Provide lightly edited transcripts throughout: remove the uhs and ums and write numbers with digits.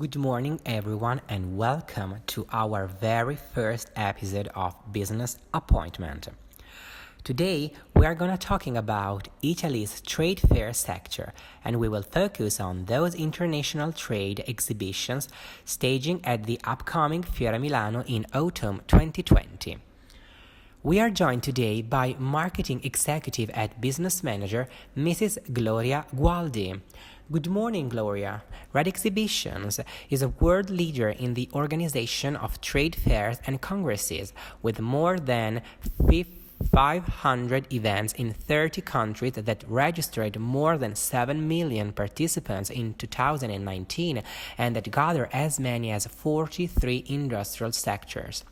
Good morning, everyone, and welcome to our very first episode of Business Appointment. Today, we are going to talking about Italy's trade fair sector, and we will focus on those international trade exhibitions staging at the upcoming Fiera Milano in autumn 2020. We are joined today by Marketing Executive and Business Manager, Mrs. Gloria Gualdi. Good morning, Gloria. Red Exhibitions is a world leader in the organization of trade fairs and congresses with more than 500 events in 30 countries that registered more than 7 million participants in 2019 and that gather as many as 43 industrial sectors.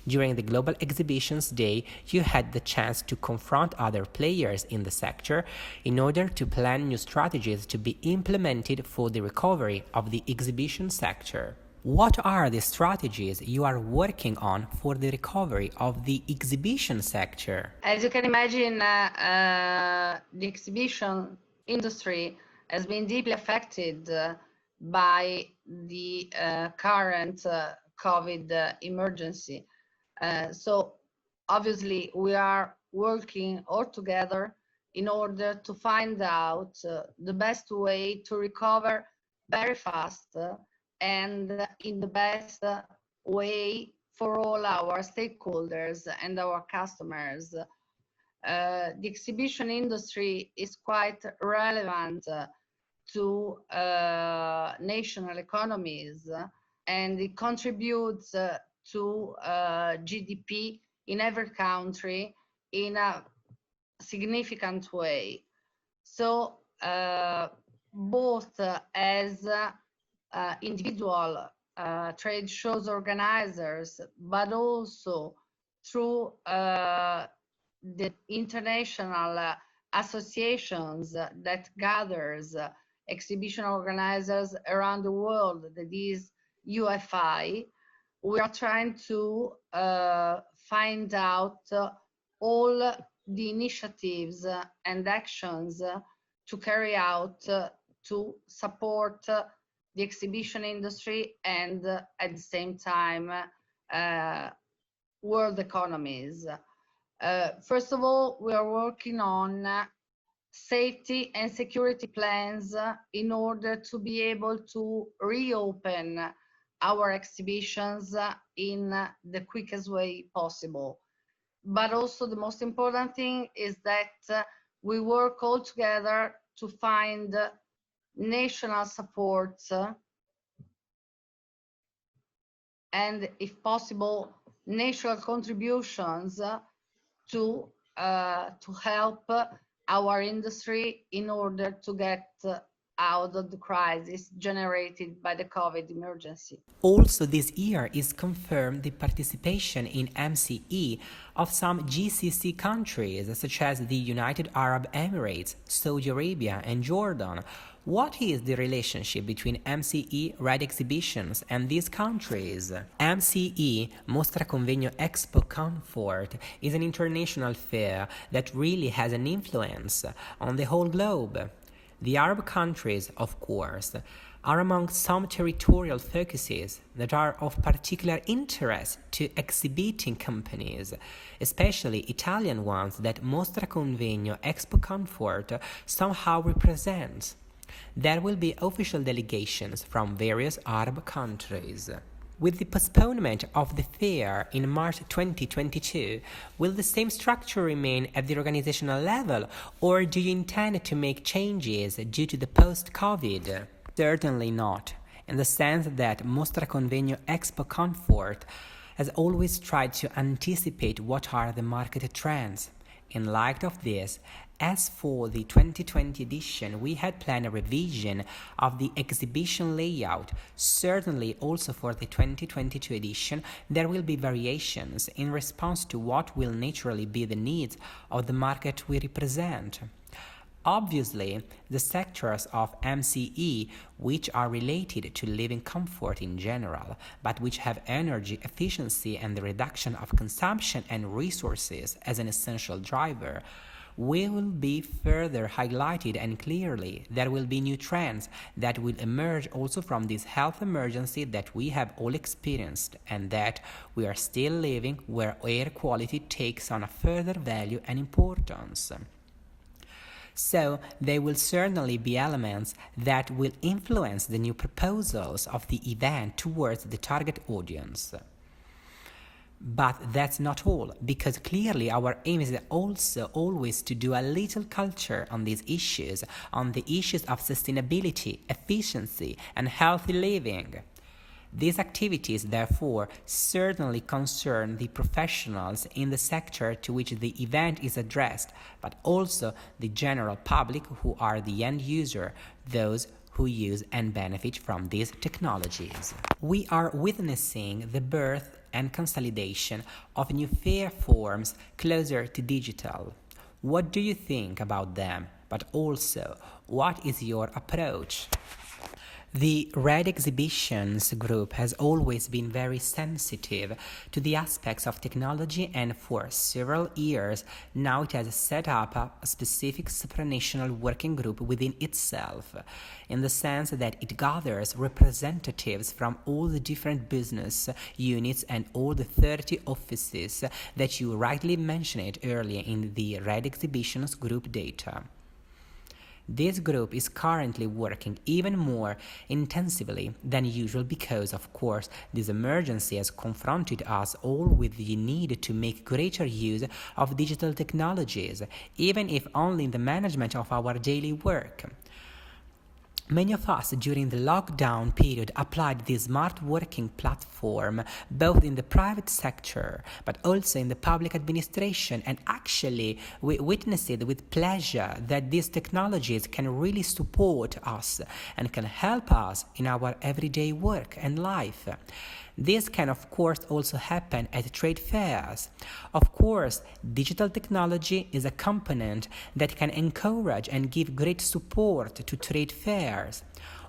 During the Global Exhibitions Day, you had the chance to confront other players in the sector in order to plan new strategies to be implemented for the recovery of the exhibition sector. What are the strategies you are working on for the recovery of the exhibition sector? As you can imagine, the exhibition industry has been deeply affected by the current COVID emergency. So obviously we are working all together in order to find out the best way to recover very fast and in the best way for all our stakeholders and our customers. The exhibition industry is quite relevant to national economies, and it contributes to GDP in every country in a significant way. So both as individual trade shows organizers, but also through the international associations that gathers exhibition organizers around the world, that is UFI, we are trying to find out all the initiatives and actions to carry out to support the exhibition industry and at the same time world economies. First of all, we are working on safety and security plans in order to be able to reopen our exhibitions in the quickest way possible. But also the most important thing is that we work all together to find national support and, if possible, national contributions to help our industry in order to get out of the crisis generated by the COVID emergency. Also this year is confirmed the participation in MCE of some GCC countries such as the United Arab Emirates, Saudi Arabia and Jordan. What is the relationship between MCE Red Exhibitions and these countries? MCE, Mostra Convegno Expo Comfort, is an international fair that really has an influence on the whole globe. The Arab countries, of course, are among some territorial focuses that are of particular interest to exhibiting companies, especially Italian ones that Mostra Convegno Expo Comfort somehow represents. There will be official delegations from various Arab countries. With the postponement of the fair in March 2022, will the same structure remain at the organizational level, or do you intend to make changes due to the post-COVID? Certainly not, in the sense that Mostra Convegno Expo Comfort has always tried to anticipate what are the market trends. In light of this, as for the 2020 edition, we had planned a revision of the exhibition layout. Certainly also for the 2022 edition, there will be variations in response to what will naturally be the needs of the market we represent. Obviously, the sectors of MCE, which are related to living comfort in general, but which have energy efficiency and the reduction of consumption and resources as an essential driver, will be further highlighted, and clearly there will be new trends that will emerge also from this health emergency that we have all experienced, and that we are still living, where air quality takes on a further value and importance. So there will certainly be elements that will influence the new proposals of the event towards the target audience. But that's not all, because clearly our aim is also always to do a little culture on these issues, on the issues of sustainability, efficiency, and healthy living. These activities, therefore, certainly concern the professionals in the sector to which the event is addressed, but also the general public who are the end user, those who use and benefit from these technologies. We are witnessing the birth and consolidation of new fair forms closer to digital. What do you think about them? But also, what is your approach? The Red Exhibitions group has always been very sensitive to the aspects of technology, and for several years now it has set up a specific supranational working group within itself, in the sense that it gathers representatives from all the different business units and all the 30 offices that you rightly mentioned earlier in the Red Exhibitions group data. This group is currently working even more intensively than usual because, of course, this emergency has confronted us all with the need to make greater use of digital technologies, even if only in the management of our daily work. Many of us during the lockdown period applied this smart working platform both in the private sector but also in the public administration, and actually we witnessed with pleasure that these technologies can really support us and can help us in our everyday work and life. This can of course also happen at trade fairs. Of course, digital technology is a component that can encourage and give great support to trade fairs.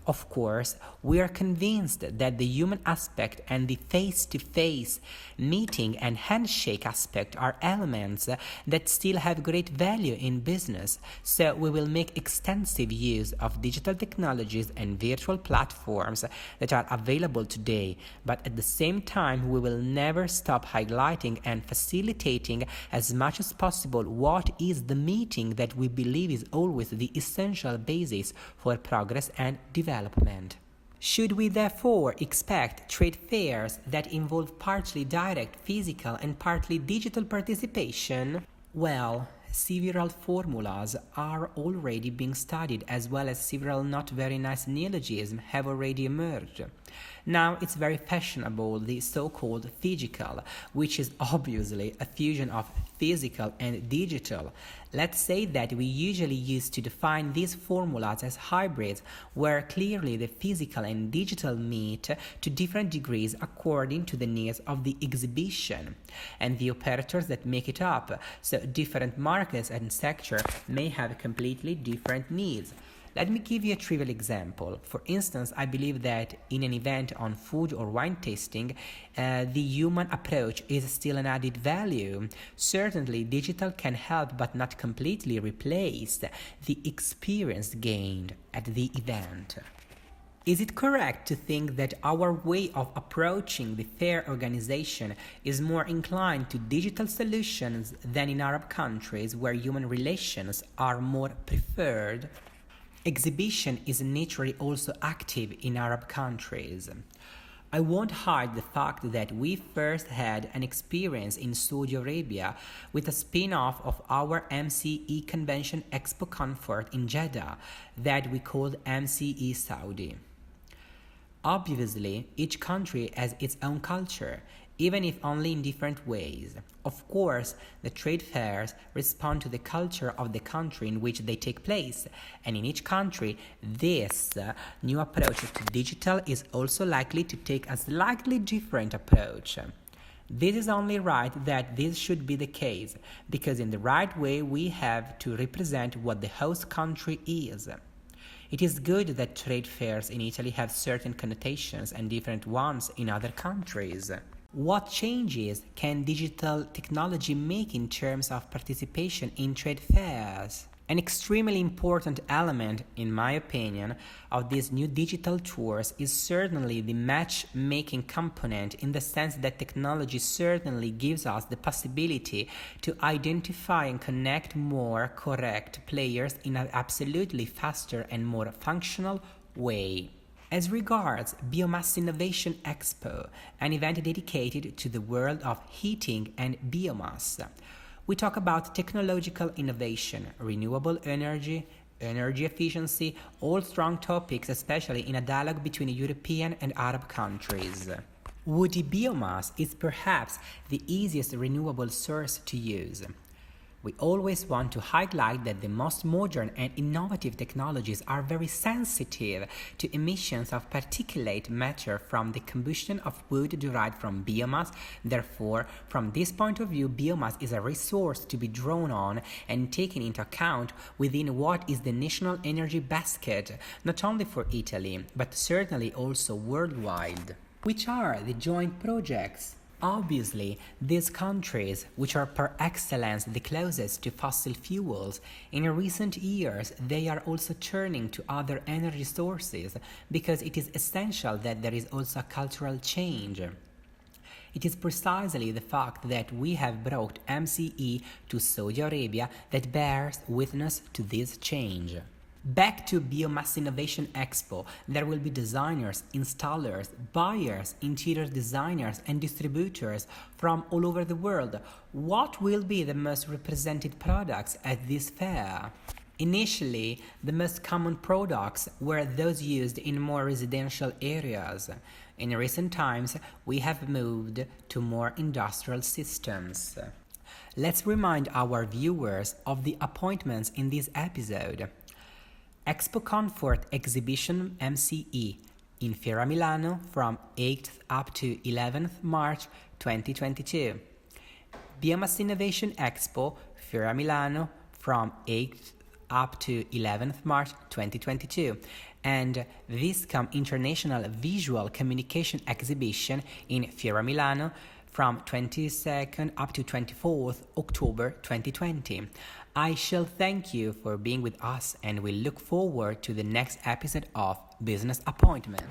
Of course, we are convinced that the human aspect and the face-to-face meeting and handshake aspect are elements that still have great value in business, so we will make extensive use of digital technologies and virtual platforms that are available today, but at the same time we will never stop highlighting and facilitating as much as possible what is the meeting that we believe is always the essential basis for progress and development. Should we therefore expect trade fairs that involve partly direct physical and partly digital participation? Well, several formulas are already being studied, as well as several not very nice neologisms have already emerged. Now it's very fashionable, the so-called phygical, which is obviously a fusion of physical and digital. Let's say that we usually use to define these formulas as hybrids, where clearly the physical and digital meet to different degrees according to the needs of the exhibition and the operators that make it up, so different markets and sectors may have completely different needs. Let me give you a trivial example. For instance, I believe that in an event on food or wine tasting, the human approach is still an added value. Certainly, digital can help but not completely replace the experience gained at the event. Is it correct to think that our way of approaching the fair organization is more inclined to digital solutions than in Arab countries where human relations are more preferred? Exhibition is naturally also active in Arab countries. I won't hide the fact that we first had an experience in Saudi Arabia with a spin-off of our MCE convention Expo Comfort in Jeddah that we called MCE Saudi. Obviously, each country has its own culture, even if only in different ways. Of course, the trade fairs respond to the culture of the country in which they take place, and in each country, this new approach to digital is also likely to take a slightly different approach. This is only right that this should be the case, because in the right way we have to represent what the host country is. It is good that trade fairs in Italy have certain connotations and different ones in other countries. What changes can digital technology make in terms of participation in trade fairs? An extremely important element, in my opinion, of these new digital tours is certainly the matchmaking component, in the sense that technology certainly gives us the possibility to identify and connect more correct players in an absolutely faster and more functional way. As regards Biomass Innovation Expo, an event dedicated to the world of heating and biomass, we talk about technological innovation, renewable energy, energy efficiency, all strong topics, especially in a dialogue between European and Arab countries. Woody biomass is perhaps the easiest renewable source to use. We always want to highlight that the most modern and innovative technologies are very sensitive to emissions of particulate matter from the combustion of wood derived from biomass. Therefore, from this point of view, biomass is a resource to be drawn on and taken into account within what is the national energy basket, not only for Italy, but certainly also worldwide. Which are the joint projects? Obviously, these countries, which are par excellence the closest to fossil fuels, in recent years they are also turning to other energy sources because it is essential that there is also a cultural change. It is precisely the fact that we have brought MCE to Saudi Arabia that bears witness to this change. Back to Biomass Innovation Expo, there will be designers, installers, buyers, interior designers and distributors from all over the world. What will be the most represented products at this fair? Initially, the most common products were those used in more residential areas. In recent times, we have moved to more industrial systems. Let's remind our viewers of the appointments in this episode. Expo Comfort Exhibition MCE in Fiera Milano from 8th up to 11th March 2022. Biomass Innovation Expo Fiera Milano from 8th up to 11th March 2022, and Viscom International Visual Communication Exhibition in Fiera Milano from 22nd up to 24th October 2020. I shall thank you for being with us, and we look forward to the next episode of Business Appointment.